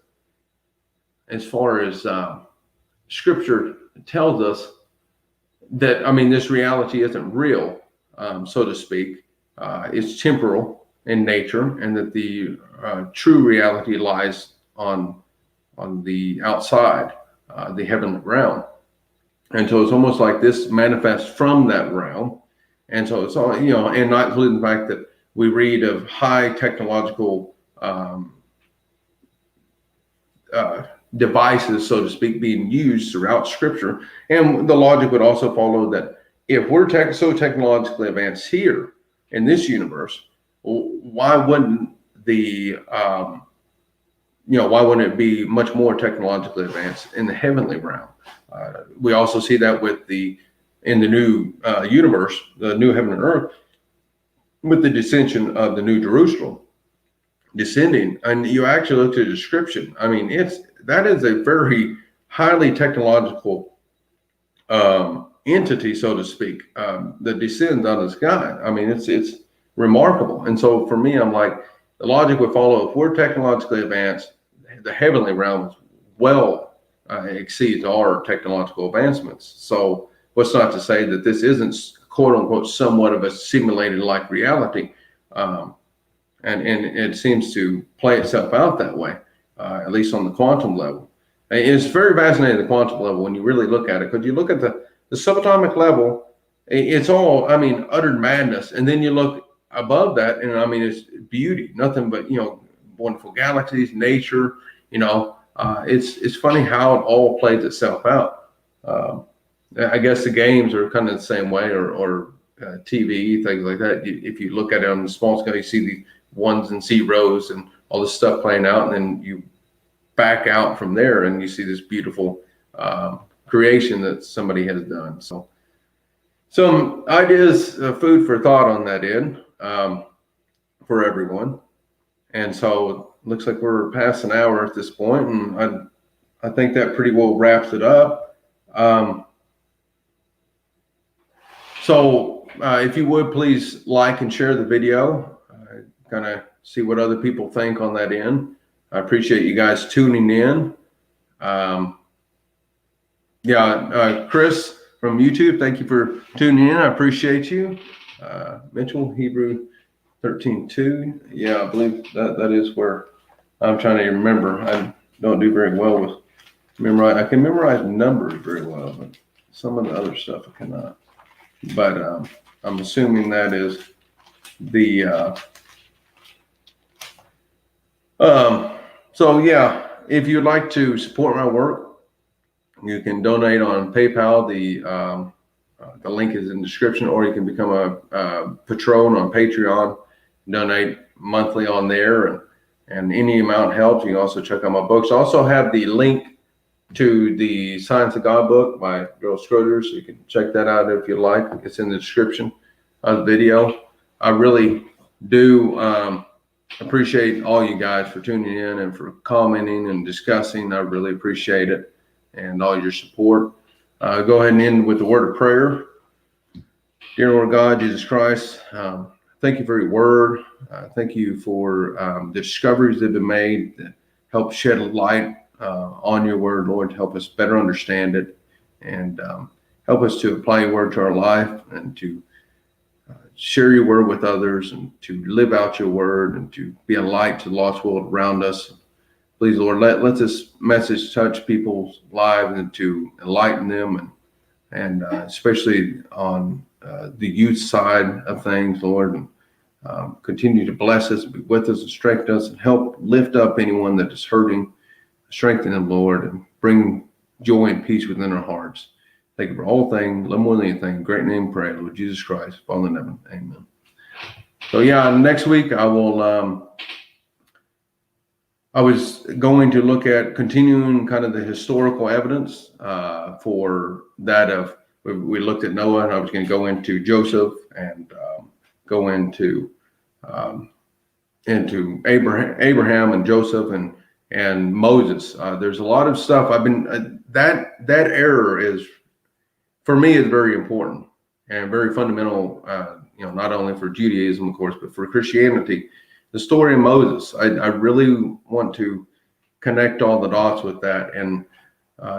Scripture tells us that, I mean, this reality isn't real, so to speak. It's temporal in nature, and that the true reality lies on the outside, the heavenly realm. And so it's almost like this manifests from that realm. And so it's all, and not including the fact that we read of high technological devices, so to speak, being used throughout Scripture. And the logic would also follow that if we're so technologically advanced here in this universe, why wouldn't why wouldn't it be much more technologically advanced in the heavenly realm? We also see that in the new universe, the new heaven and earth, with the descension of the New Jerusalem descending. And you actually look at the description. I mean, that is a very highly technological entity, so to speak, that descends out of the sky. I mean, it's remarkable. And so for me, I'm like, the logic would follow, if we're technologically advanced, the heavenly realm is well exceeds our technological advancements. So what's not to say that this isn't, quote unquote, somewhat of a simulated like reality. And it seems to play itself out that way, at least on the quantum level. And it's very fascinating, the quantum level, when you really look at it, because you look at the subatomic level, it's all, I mean, utter madness. And then you look above that, and I mean, it's beauty, nothing but, wonderful galaxies, nature, it's funny how it all plays itself out. I guess the games are kind of the same way, or TV, things like that. If you look at it on the small scale, you see the ones and zeros and all this stuff playing out, and then you back out from there and you see this beautiful creation that somebody has done. So some ideas, food for thought on that end, for everyone. And so it looks like we're past an hour at this point, and I think that pretty well wraps it up. So if you would, please like and share the video, kind of see what other people think on that end. I appreciate you guys tuning in. Chris from YouTube, thank you for tuning in. I appreciate you. Mitchell, Hebrew 13:2. Yeah, I believe that is where I'm trying to remember. I don't do very well with memorize. I can memorize numbers very well, but some of the other stuff I cannot. But I'm assuming that is the so yeah, if you'd like to support my work, you can donate on PayPal. The link is in the description, or you can become a patron on Patreon, donate monthly on there, and any amount helps. You can also check out my books. I also have the link to the Science of God book by Gerald Schroeder, so you can check that out if you like. It's in the description of the video. I really do appreciate all you guys for tuning in and for commenting and discussing. I really appreciate it, and all your support. Go ahead and end with the word of prayer. Dear Lord God, Jesus Christ, thank you for your word. Thank you for the discoveries that have been made that help shed a light on your word, Lord, to help us better understand it, and help us to apply your word to our life, and to share your word with others, and to live out your word, and to be a light to the lost world around us. Please, Lord, let this message touch people's lives and to enlighten them, and especially on the youth side of things, Lord, and continue to bless us, be with us, and strengthen us, and help lift up anyone that is hurting. Strengthen them, Lord, and bring joy and peace within our hearts. Thank you for all things, a little more than anything. In great name, pray, Lord Jesus Christ, Father in heaven, amen. So yeah, next week I will. I was going to look at continuing kind of the historical evidence for that of, we looked at Noah, and I was going to go into Joseph, and go into into Abraham and Joseph and Moses. There's a lot of stuff I've been that error is, for me, is very important and very fundamental. Not only for Judaism, of course, but for Christianity. The story of Moses, I really want to connect all the dots with that. And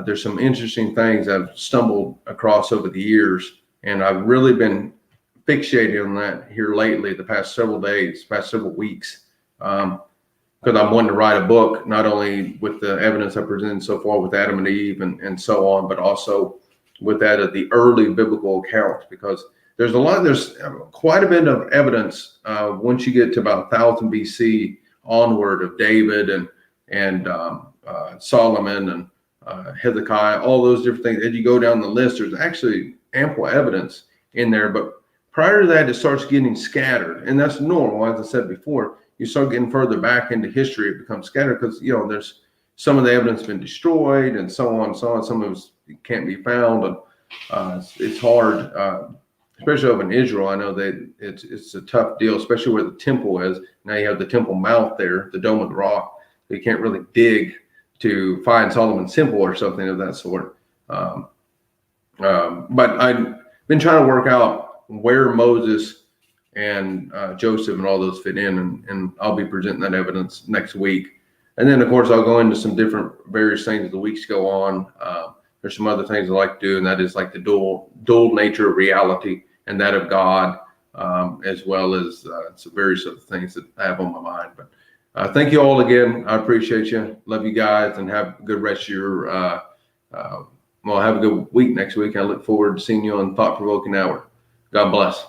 there's some interesting things I've stumbled across over the years, and I've really been fixated on that here lately, the past several days, past several weeks, because I'm wanting to write a book, not only with the evidence I presented so far with Adam and Eve and so on, but also with that of the early biblical accounts, because there's quite a bit of evidence once you get to about 1000 BC onward of David and Solomon and Hezekiah, all those different things. As you go down the list, there's actually ample evidence in there. But prior to that, it starts getting scattered, and that's normal. As I said before, you start getting further back into history, it becomes scattered because there's some of the evidence been destroyed and so on and so on. Some of it can't be found, and it's hard, especially over in Israel. I know that it's a tough deal, especially where the temple is. Now you have the Temple Mount there, the Dome of the Rock. You can't really dig to find Solomon's Temple or something of that sort. But I've been trying to work out where Moses and Joseph and all those fit in, and I'll be presenting that evidence next week. And then, of course, I'll go into some different various things as the weeks go on. There's some other things I like to do, and that is like the dual nature of reality and that of God, as well as some various other things that I have on my mind. But thank you all again. I appreciate you. Love you guys, and have a good rest of your, have a good week next week. I look forward to seeing you on Thought Provoking Hour. God bless.